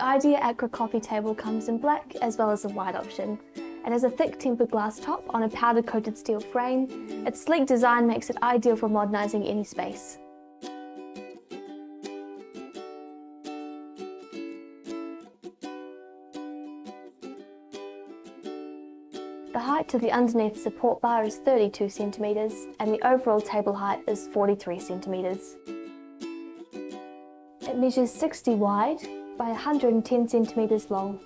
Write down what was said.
Idiya Acra coffee table comes in black as well as a white option. It has a thick tempered glass top on a powder coated steel frame. Its sleek design makes it ideal for modernising any space. The height to the underneath support bar is 32 centimetres and the overall table height is 43 centimetres. It measures 60 wide by 110 centimetres long.